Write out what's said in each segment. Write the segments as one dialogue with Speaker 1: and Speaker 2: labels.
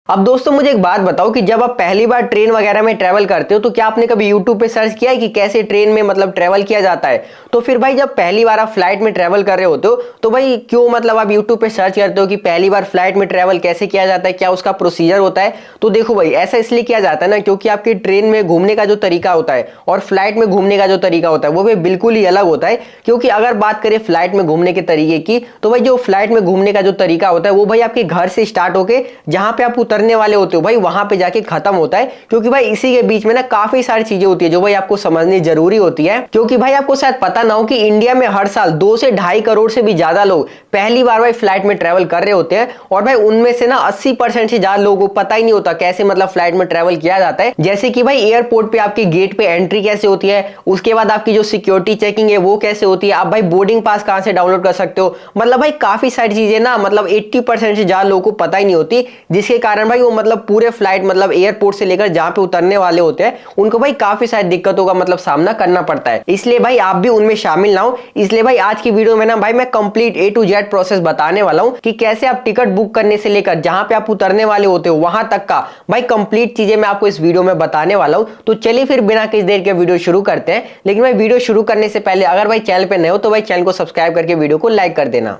Speaker 1: अब दोस्तों मुझे एक बात बताओ कि जब आप पहली बार ट्रेन वगैरह में ट्रैवल करते हो तो क्या आपने कभी यूट्यूब पे सर्च किया है कि कैसे ट्रेन में मतलब ट्रैवल किया जाता है। तो फिर भाई जब पहली बार आप फ्लाइट में ट्रैवल कर रहे होते हो तो भाई क्यों मतलब आप यूट्यूब पे सर्च करते हो कि पहली बार फ्लाइट में ट्रैवल कैसे किया जाता है, क्या उसका प्रोसीजर होता है। तो देखो भाई ऐसा इसलिए किया जाता है ना क्योंकि आपकी ट्रेन में घूमने का जो तरीका होता है और फ्लाइट में घूमने का जो तरीका होता है वो भी बिल्कुल ही अलग होता है। क्योंकि अगर बात करें फ्लाइट में घूमने के तरीके की तो भाई जो फ्लाइट में घूमने का जो तरीका होता है वो भाई आपके घर से स्टार्ट होके जहां पे आप उतरने वाले होते हो भाई वहां पे जाके खत्म होता है। क्योंकि भाई इसी के बीच में ना काफी सारी चीजें होती है जो भाई आपको समझनी जरूरी होती है। क्योंकि भाई आपको शायद पता ना हो कि इंडिया में हर साल 2 से 2.5 करोड़ से भी ज्यादा लोग पहली बार भाई फ्लाइट में ट्रेवल कर रहे होते हैं। और भाई उनमें से ना 80% से ज्यादा लोगों को पता ही नहीं होता कैसे मतलब फ्लाइट में ट्रेवल किया जाता है। जैसे कि भाई एयरपोर्ट पे आपके गेट पे एंट्री कैसे होती है, उसके बाद आपकी जो सिक्योरिटी चेकिंग है वो कैसे होती है, आप भाई बोर्डिंग पास कहां से डाउनलोड कर सकते हो। मतलब भाई काफी सारी चीजें ना मतलब 80% से ज्यादा लोगों को पता ही नहीं होती, जिसके कारण भाई वो मतलब पूरे फ्लाइट मतलब एयरपोर्ट से लेकर जहां पे उतरने वाले होते हैं उनको भाई काफी सारी दिक्कतों का मतलब सामना करना पड़ता है। इसलिए भाई आप भी उनमें शामिल ना हो। इसलिए भाई आज की वीडियो में ना भाई मैं complete A to Z process बताने वाला हूं कि कैसे आप टिकट बुक करने से लेकर जहां पे आप उतरने वाले होते हो वहां तक का भाई कंप्लीट चीजें मैं आपको इस वीडियो में बताने वाला हूं। तो चलिए फिर बिना किसी देर के वीडियो शुरू करते हैं। लेकिन भाई वीडियो शुरू करने से पहले अगर भाई चैनल पे नए हो तो भाई चैनल को सब्सक्राइब करके वीडियो को लाइक कर देना।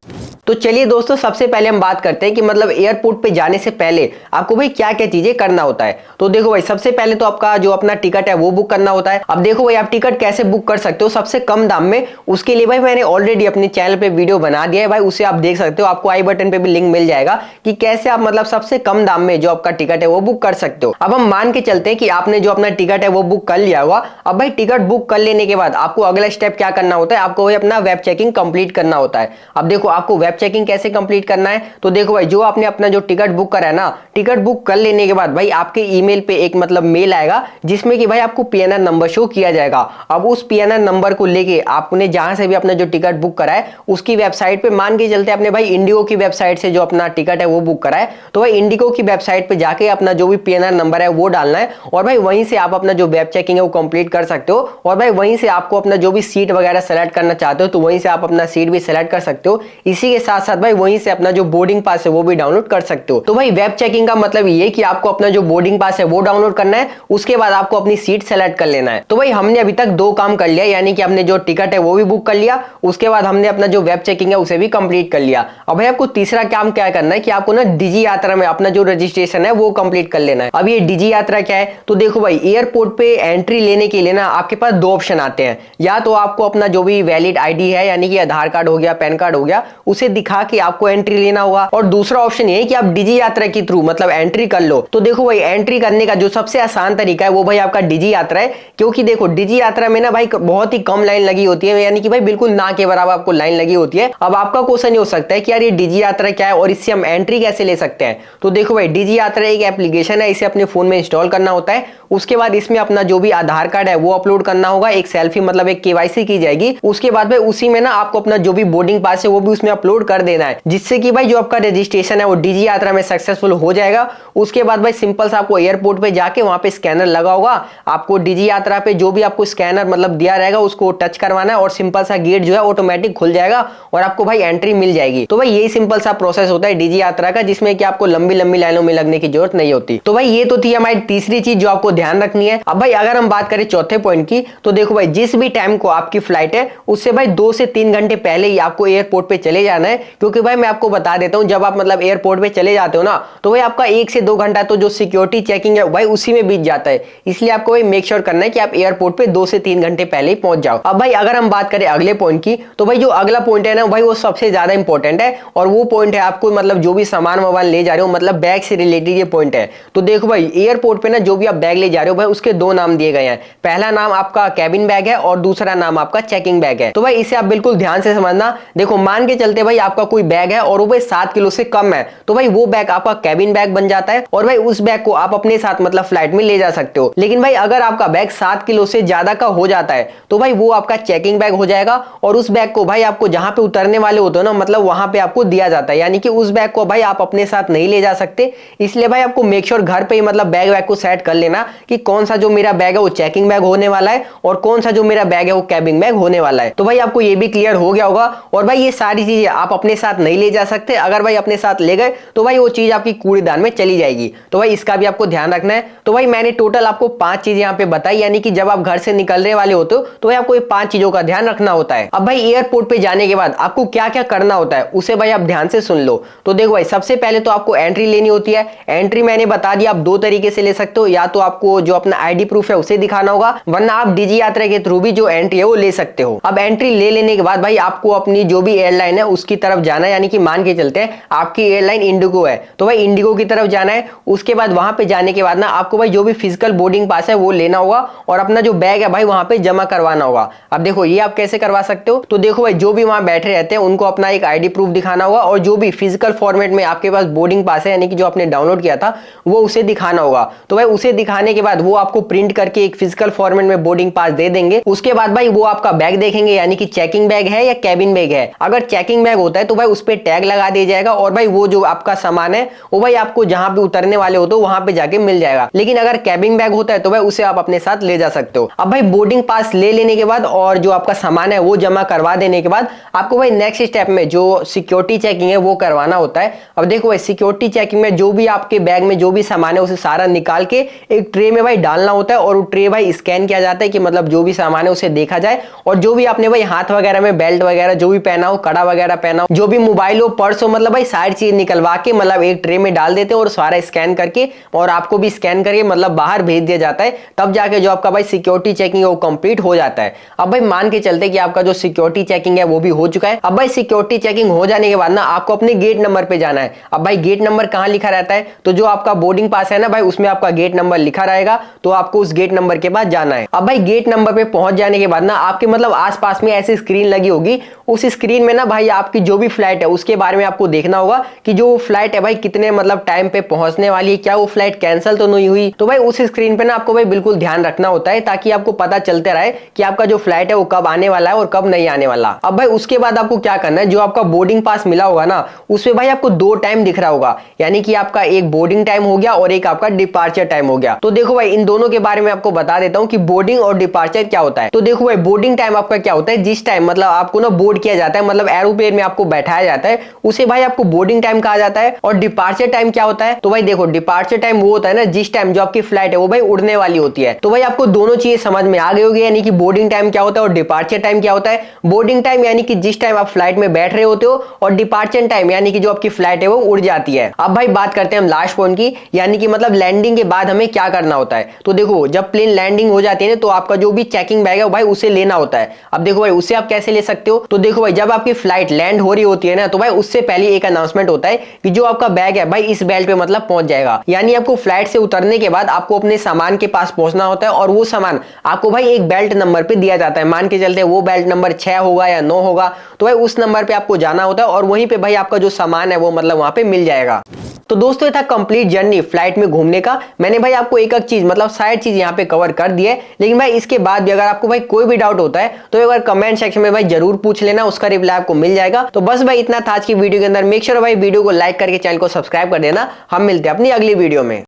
Speaker 1: तो चलिए दोस्तों सबसे पहले हम बात करते हैं कि मतलब एयरपोर्ट पे जाने से पहले आपको भाई क्या क्या चीजें करना होता है। तो देखो भाई सबसे पहले तो आपका जो अपना टिकट है वो बुक करना होता है। अब देखो भाई आप टिकट कैसे बुक कर सकते हो सबसे कम दाम में, उसके लिए भाई मैंने ऑलरेडी अपने चैनल पे वीडियो बना दिया है भाई, उसे आप देख सकते हो। आपको आई बटन पे भी लिंक मिल जाएगा कि कैसे आप मतलब सबसे कम दाम में जो आपका टिकट है वो बुक कर सकते हो। अब हम मान के चलते हैं कि आपने जो अपना टिकट है वो बुक कर लिया हुआ। अब भाई टिकट बुक कर लेने के बाद आपको अगला स्टेप क्या करना होता है, आपको भाई अपना वेब चेकिंग कंप्लीट करना होता है। अब देखो आपको वेब चेकिंग कैसे कंप्लीट करना है, तो देखो भाई जो आपने अपना जो टिकट बुक करा है ना, टिकट बुक कर लेने के बाद भाई आपके ईमेल पे एक मतलब मेल आएगा जिसमें कि भाई आपको पीएनआर नंबर शो किया जाएगा। अब उस पीएनआर नंबर को लेके आपने जहां से भी अपना जो टिकट बुक करा है उसकी वेबसाइट पे, मान के चलते अपने भाई इंडिगो की वेबसाइट से जो अपना टिकट है वो बुक करा है, तो भाई इंडिगो की वेबसाइट पे जाके अपना जो भी पीएनआर नंबर है वो डालना है और भाई वहीं से आप अपना जो वेब चेकिंग है वो कंप्लीट कर सकते हो। और भाई वहीं से आपको अपना जो भी सीट वगैरह सेलेक्ट करना चाहते हो तो वहीं से आप अपना सीट भी सेलेक्ट कर सकते हो। इसी के साथ साथ भाई वहीं से अपना जो बोर्डिंग पास है वो भी डाउनलोड कर सकते हो। तो भाई वेब चेकिंग का मतलब ये कि आपको अपना जो बोर्डिंग पास है वो डाउनलोड करना है, उसके बाद आपको अपनी सीट सेलेक्ट कर लेना है। तो भाई हमने अभी तक 2 काम कर लिया, यानी कि हमने जो टिकट है वो भी बुक कर लिया, उसके बाद हमने अपना जो वेब चेकिंग है उसे भी कंप्लीट कर लिया। अब भाई आपको तीसरा काम क्या करना है कि आपको ना डिजी यात्रा में अपना जो रजिस्ट्रेशन है वो कंप्लीट कर लेना है। अब ये डिजी यात्रा क्या है, तो देखो भाई एयरपोर्ट पे एंट्री लेने के लिए ना आपके पास 2 ऑप्शन आते हैं। या तो आपको अपना जो भी वैलिड आईडी है यानी कि आधार कार्ड हो गया, पैन कार्ड हो गया, उसे दिखा के आपको एंट्री लेना होगा। और दूसरा ऑप्शन ये है कि आप डिजी यात्रा के थ्रू मतलब एंट्री कर लो। तो देखो भाई एंट्री करने का जो सबसे आसान तरीका है वो भाई आपका डिजी यात्रा है। क्योंकि देखो डिजी यात्रा में ना भाई बहुत ही कम लाइन लगी होती है, यानी कि भाई बिल्कुल ना के बराबर आपको लाइन लगी होती है। अब आपका क्वेश्चन ये हो सकता है कि यार ये डिजी यात्रा क्या है और इससे हम एंट्री कैसे ले सकते हैं। तो देखो भाई डिजी यात्रा एक एप्लीकेशन है, इसे अपने फोन में इंस्टॉल करना होता है। उसके बाद इसमें अपना जो भी आधार कार्ड है वो अपलोड करना होगा, एक सेल्फी मतलब एक केवाईसी की जाएगी। उसके बाद भाई उसी में ना आपको अपना जो भी बोर्डिंग पास है वो भी उसमें अपलोड कर देना है, जिससे कि भाई जो आपका रजिस्ट्रेशन है वो डिजी यात्रा में सक्सेसफुल हो जाएगा। उसके बाद भाई सिंपल सा आपको एयरपोर्ट पे जाके वहां पे स्कैनर लगा होगा, आपको डिजी यात्रा पे जो भी आपको स्कैनर मतलब दिया रहेगा उसको टच करवाना है और सिंपल सा गेट जो है ऑटोमेटिक खुल जाएगा और आपको भाई एंट्री मिल जाएगी। तो भाई यही सिंपल सा प्रोसेस होता है डिजी यात्रा का, जिसमें कि आपको लंबी लंबी लाइनों में लगने की जरूरत नहीं होती। तो भाई ये तो थी हमारी तीसरी चीज जो आपको ध्यान रखनी है। अब भाई अगर हम बात करें चौथे पॉइंट की, तो देखो भाई जिस भी टाइम को आपकी फ्लाइट है उससे भाई 2 से 3 घंटे पहले ही आपको एयरपोर्ट पे चले जाना है। क्योंकि भाई मैं आपको बता देता हूं जब आप मतलब एयरपोर्ट पे चले जाते हो ना तो भाई आपका 1 से 2 घंटा तो जो सिक्योरिटी चेकिंग है भाई उसी में बीत जाता है। इसलिए आपको भाई मेक श्योर करना है कि आप एयरपोर्ट पे 2 से 3 घंटे पहले ही पहुंच जाओ। अब भाई अगर हम बात करें अगले पॉइंट की, तो भाई जो अगला पॉइंट है ना भाई वो सबसे ज्यादा इंपॉर्टेंट है और वो पॉइंट है आपको मतलब जो भी सामान वामान ले जा रहे हो मतलब बैग से रिलेटेड ये पॉइंट है। तो देखो भाई एयरपोर्ट पे ना जो भी आप बैग ले जा रहे हो भाई उसके 2 नाम दिए गए हैं। पहला नाम आपका कैबिन बैग है और दूसरा नाम आपका चेकिंग बैग है। तो भाई इसे आप बिल्कुल ध्यान से समझना। देखो मान के चलते भाई आपका कोई बैग है और वो भाई 7 किलो से कम है, तो भाई वो बैग आपका कैबिन बैग बन जाता है और भाई उस बैग को आप अपने साथ मतलब फ्लाइट में ले जा सकते हो। लेकिन भाई अगर आपका बैग 7 किलो से ज्यादा का हो जाता है तो भाई वो आपका चेकिंग बैग हो जाएगा और उस बैग को भाई आपको जहां पे उतरने वाले होते हो ना मतलब वहां पे आपको दिया जाता है, यानी कि उस बैग को भाई आप अपने साथ नहीं ले जा सकते। इसलिए भाई आपको मेक श्योर घर पे ही मतलब बैग को सेट कर लेना कि कौन सा जो मेरा बैग है वो चेकिंग बैग होने वाला है और कौन सा जो मेरा बैग है वो कैबिन बैग होने वाला है। तो भाई आपको ये भी क्लियर हो गया होगा। और भाई ये सारी चीजें आप अपने साथ नहीं ले जा सकते, अगर भाई अपने साथ ले गए तो भाई वो चीज आपकी कूड़ेदान भुगतान में चली जाएगी। तो भाई इसका भी आपको ध्यान रखना है। तो भाई मैंने टोटल आपको 5 चीजें यहाँ पे बताई, यानी कि जब आप घर से निकलने वाले होते हो तो भाई आपको ये 5 चीजों का ध्यान रखना होता है। अब भाई एयरपोर्ट पे जाने के बाद आपको क्या क्या करना होता है उसे भाई आप ध्यान से सुन लो। तो देखो भाई सबसे पहले तो आपको एंट्री लेनी होती है। एंट्री मैंने बता दिया, आप 2 तरीके से ले सकते हो, या तो आपको जो अपना आईडी प्रूफ है उसे दिखाना होगा, वरना आप डिजी यात्रा के थ्रू भी जो एंट्री है वो ले सकते हो। अब एंट्री ले लेने के बाद भाई आपको अपनी जो भी एयरलाइन है उसकी तरफ जाना है, यानी कि मान के चलते हैं आपकी एयरलाइन इंडिगो है तो भाई इंडिगो की तरफ जाना है। उसके बाद वहां पे जाने के बाद ना आपको भाई जो भी फिजिकल बोर्डिंग पास है वो लेना होगा और अपना जो बैग है भाई वहां पे जमा करवाना होगा। अब देखो ये आप कैसे करवा सकते हो, तो देखो भाई जो भी वहां बैठे रहते हैं उनको अपना एक आईडी प्रूफ दिखाना होगा और जो भी फिजिकल फॉर्मेट में आपके पास बोर्डिंग पास है, यानी कि जो आपने डाउनलोड किया था वो उसे दिखाना होगा। तो भाई उसे दिखाने के बाद वो आपको प्रिंट करके एक फिजिकल फॉर्मेट में बोर्डिंग पास दे देंगे। उसके बाद भाई वो आपका बैग देखेंगे, यानी कि चेकिंग बैग है या कैबिन बैग है। अगर चेकिंग बैग होता है तो भाई उस पर टैग लगा दिया जाएगा और भाई वो जो आपका सामान है वो भाई आपको जहां पे उतरने वाले हो तो वहां पे जाके मिल जाएगा। लेकिन अगर कैबिन बैग होता है तो भाई उसे आप अपने साथ ले जा सकते हो। अब भाई बोर्डिंग पास ले लेने के बाद और जो आपका सामान है वो जमा करवा देने के बाद आपको भाई नेक्स्ट स्टेप में जो सिक्योरिटी चेकिंग है वो करवाना होता है। अब देखो भाई सिक्योरिटी चेकिंग में जो भी आपके बैग में जो भी सामान है उसे सारा निकाल के एक ट्रे में भाई डालना होता है और वो ट्रे भाई स्कैन किया जाता है कि मतलब जो भी सामान है उसे देखा जाए और जो भी आपने भाई हाथ वगैरह में बेल्ट वगैरह जो भी पहना हो, कड़ा वगैरह पहना हो, जो भी मोबाइल हो, पर्स हो, मतलब भाई सारी चीज निकलवा के मतलब एक ट्रे में डाल देते हैं और सारा स्कैन करके और आपको भी स्कैन करके मतलब बाहर भेज दिया जाता है। तब जाके जो आपका भाई सिक्योरिटी चेकिंग है वो कंप्लीट हो जाता है। अब भाई मान के चलते कि आपका जो सिक्योरिटी चेकिंग है वो भी हो चुका है। अब भाई सिक्योरिटी चेकिंग हो जाने के बाद ना आपको अपने गेट नंबर पे जाना है। अब भाई गेट नंबर कहां लिखा रहता है, तो जो आपका बोर्डिंग पास है ना भाई उसमें आपका गेट नंबर लिखा रहेगा, तो आपको उस गेट नंबर के पास जाना है। अब भाई गेट नंबर पे पहुंच जाने के बाद ना आपके मतलब आसपास में ऐसी स्क्रीन लगी होगी, उस स्क्रीन में ना भाई आपकी जो भी फ्लाइट है उसके बारे में आपको देखना होगा कि जो फ्लाइट है भाई कितने मतलब टाइम पे पहुंचने वाली है, क्या वो फ्लाइट कैंसिल तो नहीं हुई। तो भाई उस स्क्रीन पे ना आपको भाई बिल्कुल ध्यान रखना होता है ताकि आपको पता चलते रहे कि आपका जो फ्लाइट है वो कब आने वाला है और कब नहीं आने वाला। अब भाई उसके बाद आपको क्या करना है, जो आपका बोर्डिंग पास मिला होगा ना उसमें भाई आपको 2 टाइम दिख रहा होगा, यानी कि आपका एक बोर्डिंग टाइम हो गया और एक आपका डिपार्चर टाइम हो गया। तो देखो भाई इन दोनों के बारे में आपको बता देता हूं कि बोर्डिंग और डिपार्चर क्या होता है। तो देखो भाई बोर्डिंग टाइम आपका क्या होता है, जिस टाइम मतलब आपको ना बोर्ड किया जाता है, मतलब एरोप्लेन में आपको बैठाया जाता है, उसे भाई आपको बोर्डिंग टाइम कहा जाता है। और डिपार्चर टाइम क्या होता है, तो भाई देखो डिपार्चर टाइम वो होता है ना जिस टाइम जो आपकी फ्लाइट है वो भाई उड़ने वाली होती है। तो भाई आपको दोनों चीजें समझ में आ गई होगी, यानी कि बोर्डिंग टाइम क्या होता है और डिपार्चर टाइम क्या होता है। बोर्डिंग टाइम यानी कि जिस टाइम आप फ्लाइट में बैठ रहे होते हो और डिपार्चर टाइम यानी कि जो आपकी फ्लाइट है वो उड़ जाती है। अब भाई बात करते हैं हम लास्ट पॉइंट की, यानी कि मतलब लैंडिंग के बाद हमें क्या करना होता है। तो देखो जब प्लेन लैंडिंग हो जाती है ना तो आपका जो भी चेकिंग बैग है भाई उसे लेना होता है। अब देखो भाई उसे आप कैसे ले सकते हो, तो देखो भाई जब आपकी फ्लाइट लैंड हो रही होती है ना तो भाई उससे पहले एक अनाउंसमेंट होता है कि जो आपका बैग है भाई इस बेल्ट पे मतलब पहुंच जाएगा। यानी आपको फ्लाइट से उतरने के बाद आपको अपने सामान के पास पहुंचना होता है और वो सामान आपको भाई एक बेल्ट नंबर पे दिया जाता है। मान के चलते वो बेल्ट नंबर 6 होगा या 9 होगा, तो भाई उस नंबर पे आपको जाना होता है और वहीं पे भाई आपका जो सामान है वो मतलब वहां पे मिल जाएगा। तो दोस्तों ये था कंप्लीट जर्नी फ्लाइट में घूमने का। मैंने भाई आपको एक चीज मतलब सारी चीज यहाँ पे कवर कर दी है, लेकिन भाई इसके बाद भी अगर आपको भाई कोई भी डाउट होता है तो एक बार कमेंट सेक्शन में भाई जरूर पूछ लेना, उसका रिप्लाई आपको मिल जाएगा। तो बस भाई इतना था आज की वीडियो के अंदर। मेक श्योर भाई वीडियो को लाइक करके चैनल को सब्सक्राइब कर देना। हम मिलते हैं अपनी अगली वीडियो में।